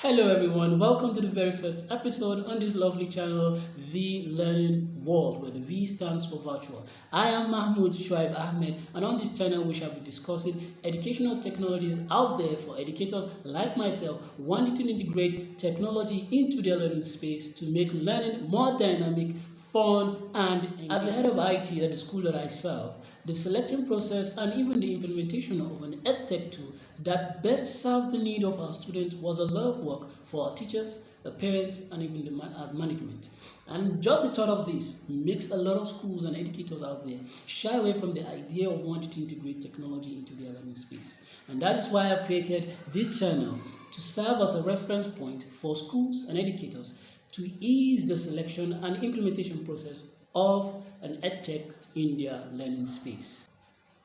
Hello everyone, welcome to the very first episode on this lovely channel, The Learning World, where the V stands for virtual. I am Mahmoud Shuaib Ahmed, and on this channel we shall be discussing educational technologies out there for educators like myself wanting to integrate technology into their learning space to make learning more dynamic, fun, and engaging. As the head of IT at the school that I serve, the selection process and even the implementation of an edtech tool that best served the need of our students was a lot of work for our teachers, the parents, and even the management. And just the thought of this makes a lot of schools and educators out there shy away from the idea of wanting to integrate technology into their learning space. And that is why I've created this channel to serve as a reference point for schools and educators to ease the selection and implementation process of an edtech in their learning space.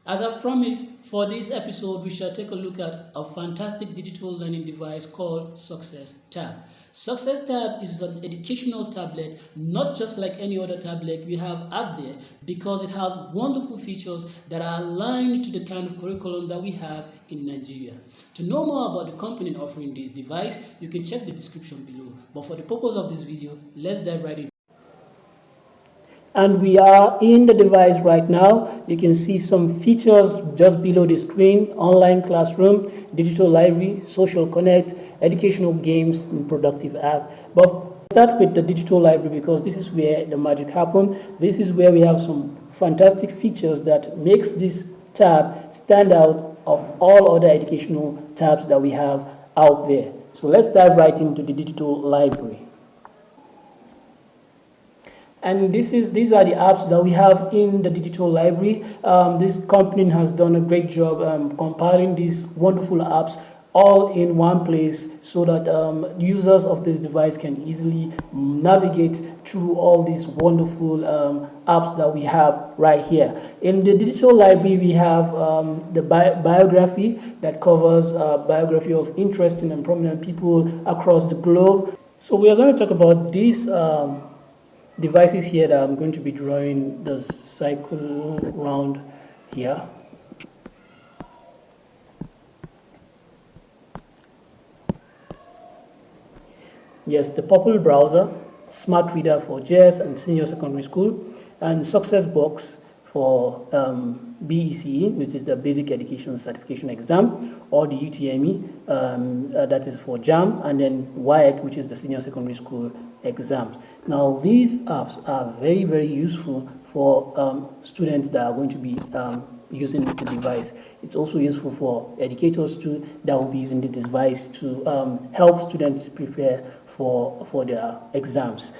As I've promised, for this episode, we shall take a look at a fantastic digital learning device called SuccessTab. SuccessTab is an educational tablet, not just like any other tablet we have out there, because it has wonderful features that are aligned to the kind of curriculum that we have in Nigeria. To know more about the company offering this device, you can check the description below. But for the purpose of this video, let's dive right in. And we are in the device right now. You can see some features just below the screen: online classroom, digital library, social connect, educational games, and productive app. But start with the digital library because this is where the magic happens. This is where we have some fantastic features that makes this tab stand out of all other educational tabs that we have out there. So let's dive right into the digital library. And these are the apps that we have in the digital library. This company has done a great job compiling these wonderful apps all in one place so that users of this device can easily navigate through all these wonderful apps that we have right here. In the digital library, we have the biography that covers biography of interesting and prominent people across the globe. So we are going to talk about these devices here that I'm going to be drawing the cycle round here. Yes, the Purple browser, Smart Reader for JS and senior secondary school, and Success Box for BECE, which is the Basic Education Certification Exam, or the UTME, that is for JAM, and then WIEC, which is the Senior Secondary School exams. Now, these apps are very, very useful for students that are going to be using the device. It's also useful for educators too that will be using the device to help students prepare for their exams.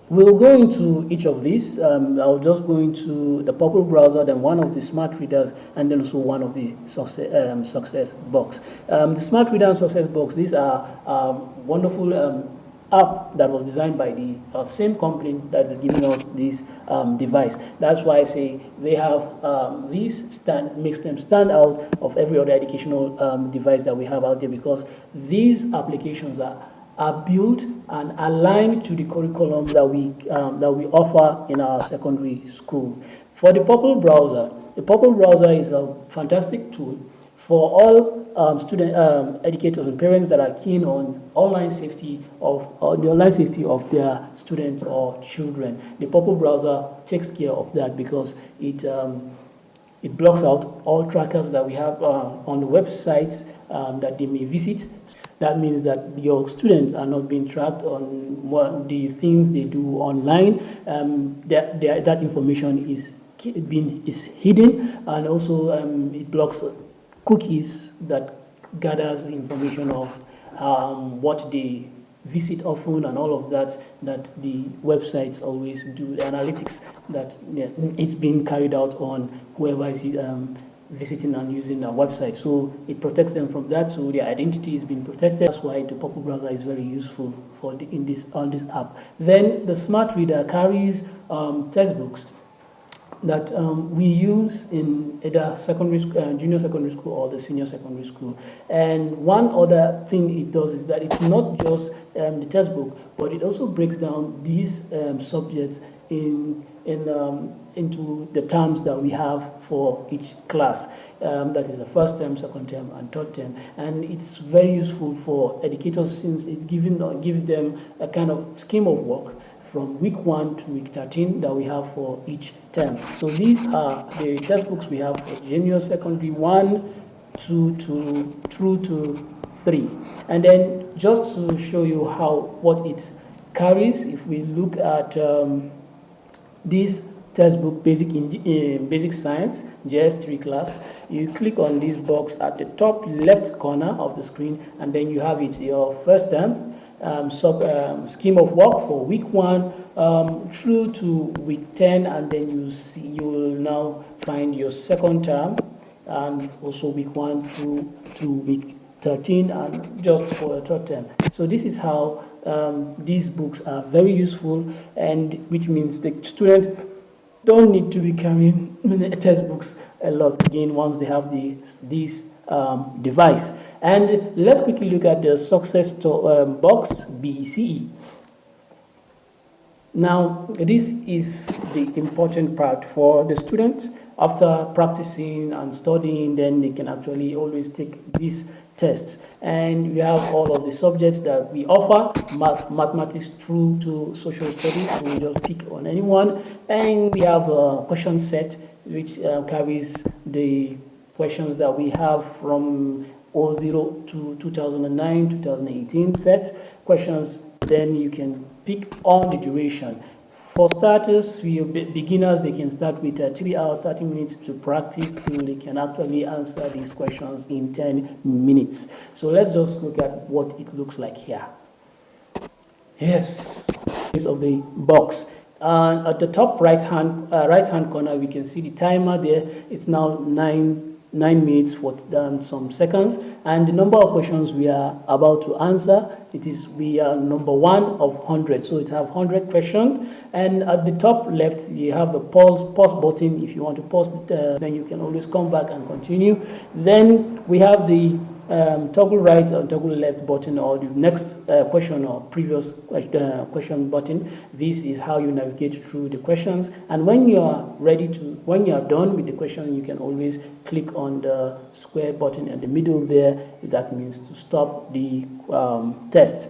We'll go into each of these. I'll just go into the Purple browser, then one of the smart readers, and then also one of the Success Box. The smart reader and Success Box, these are wonderful app that was designed by the same company that is giving us this device. That's why I say they have makes them stand out of every other educational device that we have out there, because these applications are built and aligned to the curriculum that we offer in our secondary school. For the Purple browser is a fantastic tool for all educators and parents that are keen on the online safety of their students or children. The Purple browser takes care of that because it blocks out all trackers that we have on the websites that they may visit. That means that your students are not being tracked on the things they do online. That information is hidden, and also it blocks cookies that gathers information of what they visit often and all of that the websites always do, the analytics that it's being carried out on whoever is visiting and using our website. So it protects them from that, so their identity is being protected. That's why the Purple browser is very useful on this app. Then the Smart Reader carries textbooks that we use in either junior secondary school or the senior secondary school. And one other thing it does is that it's not just the textbook, but it also breaks down these subjects in into the terms that we have for each class. That is the first term, second term, and third term. And it's very useful for educators since it's giving them a kind of scheme of work from week 1 to week 13 that we have for each term. So these are the textbooks we have for junior secondary 1, 2 through to 3. And then just to show you what it carries, if we look at this textbook, basic science JS3 class, you click on this box at the top left corner of the screen, and then you have your first term scheme of work for week 1 through to week 10, and then you will now find your second term and also week 1 through to week 13, and just for the third term. So this is how these books are very useful, and which means the student don't need to be carrying textbooks a lot again once they have this device. And let's quickly look at the success box BECE. Now, this is the important part for the students. After practicing and studying, then they can actually always take these tests. And we have all of the subjects that we offer, mathematics through to social studies. So we just pick on anyone. And we have a question set, which carries the questions that we have from 00 to 2009, 2018 set questions. Then you can pick on the duration. For starters, beginners, they can start with 3 hours, 30 minutes to practice till they can actually answer these questions in 10 minutes. So let's just look at what it looks like here. Yes, this of the box. At the top right hand corner, we can see the timer there. It's now 9 minutes for some seconds, and the number of questions we are about to answer, we are number 1 of 100, so it have 100 questions. And at the top left, you have the pause button. If you want to pause it, then you can always come back and continue. Then we have the toggle right or toggle left button, or the next question or previous question button. This is how you navigate through the questions, and when you are done with the question, you can always click on the square button in the middle there. That means to stop the test.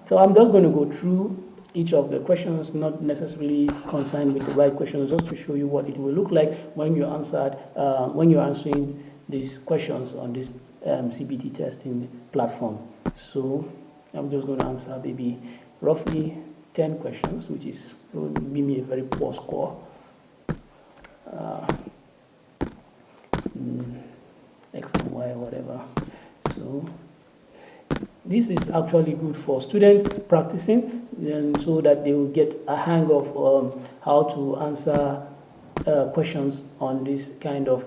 So I'm just going to go through each of the questions, not necessarily concerned with the right questions, just to show you what it will look like when you're answering these questions on this CBT testing platform. So I'm just going to answer maybe roughly 10 questions, which is will give me a very poor score. X and Y, whatever. So this is actually good for students practicing, and so that they will get a hang of how to answer questions on this kind of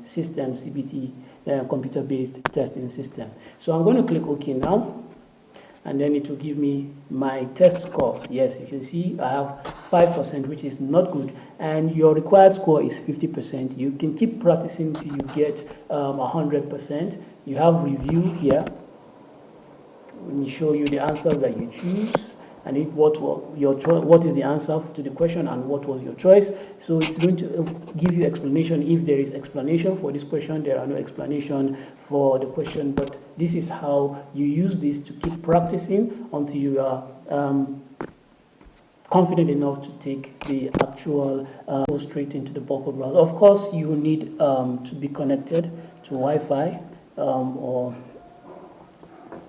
system, CBT, computer-based testing system. So I'm going to click OK now, and then it will give me my test scores. Yes, you can see I have 5%, which is not good, and your required score is 50%. You can keep practicing till you get 100%. You have review here. Let me show you the answers that you choose, and what is the answer to the question and what was your choice. So it's going to give you explanation if there is explanation for this question. There are no explanation for the question, but this is how you use this to keep practicing until you are confident enough to take the actual go straight into the bulk of browser. Of course, you will need to be connected to Wi-Fi or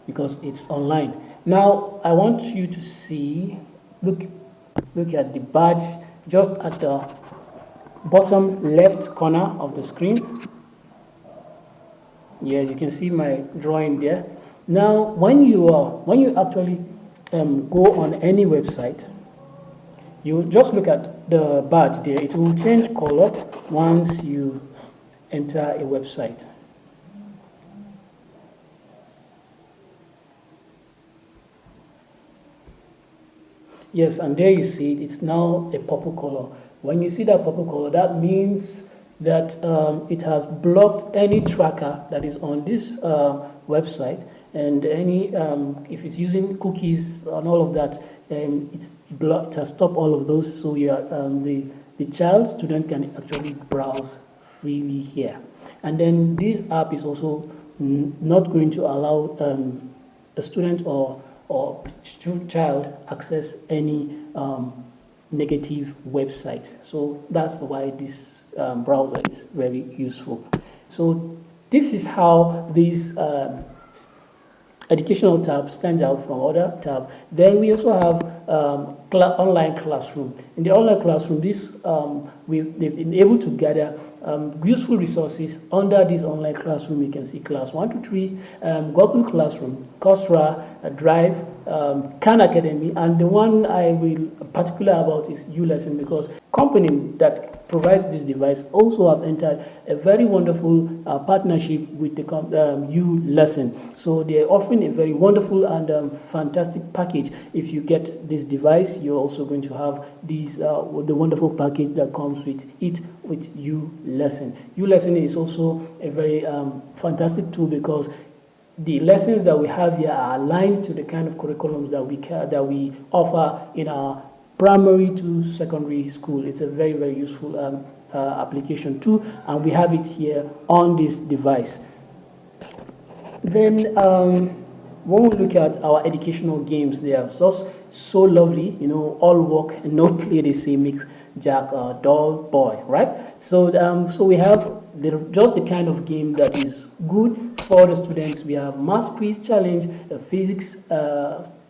because it's online. Now I want you to see, look at the badge just at the bottom left corner of the screen. Yeah, you can see my drawing there. Now when you actually go on any website, you just look at the badge there. It will change color once you enter a website. Yes, and there you see it, it's now a purple color. When you see that purple color, that means that it has blocked any tracker that is on this website, and any if it's using cookies and all of that, it's blocked, has stopped all of those. So the the child student can actually browse freely here. And then this app is also not going to allow a student or child access any negative website. So that's why this browser is very useful. So this is how this educational tab stands out from other tab. Then we also have online classroom. In the online classroom, they've been able to gather useful resources under this online classroom. You can see class 1 to 3, Google Classroom, Coursera, Drive, Khan Academy, and the one I will particular about is ULesson, because company that provides this device also have entered a very wonderful partnership with the ULesson. So they're offering a very wonderful and fantastic package. If you get this device, you're also going to have these the wonderful package that comes with it with ULesson. ULesson is also a very fantastic tool because the lessons that we have here are aligned to the kind of curriculums that we offer in our primary to secondary school. It's a very, very useful application too, and we have it here on this device. Then when we look at our educational games, they are just so lovely, you know, all work and no play, they say, makes Jack a dull boy, right? So so we have just the kind of game that is good for the students. We have math quiz challenge, a physics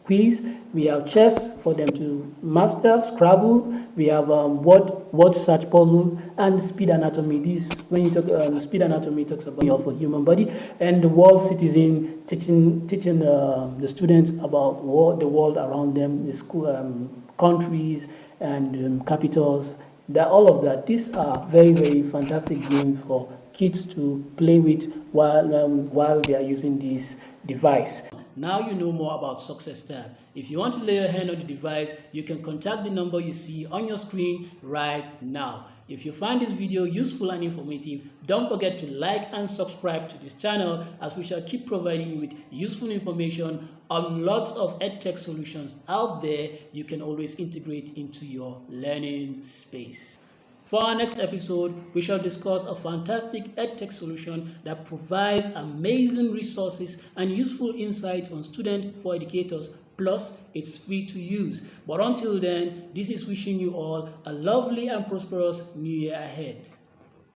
quiz, we have chess for them to master, Scrabble, we have word search puzzle, and speed anatomy. This, when you talk speed anatomy, talks about the human body, and the world citizen, teaching the students about the world around them, the school, countries, and capitals. That all of that. These are very, very fantastic games for kids to play with while they are using this device. Now you know more about SuccessTab. If you want to lay your hand on the device, you can contact the number you see on your screen right now. If you find this video useful and informative, don't forget to like and subscribe to this channel, as we shall keep providing you with useful information on lots of edtech solutions out there you can always integrate into your learning space. For our next episode, we shall discuss a fantastic edtech solution that provides amazing resources and useful insights on student for educators, plus it's free to use. But until then, this is wishing you all a lovely and prosperous new year ahead.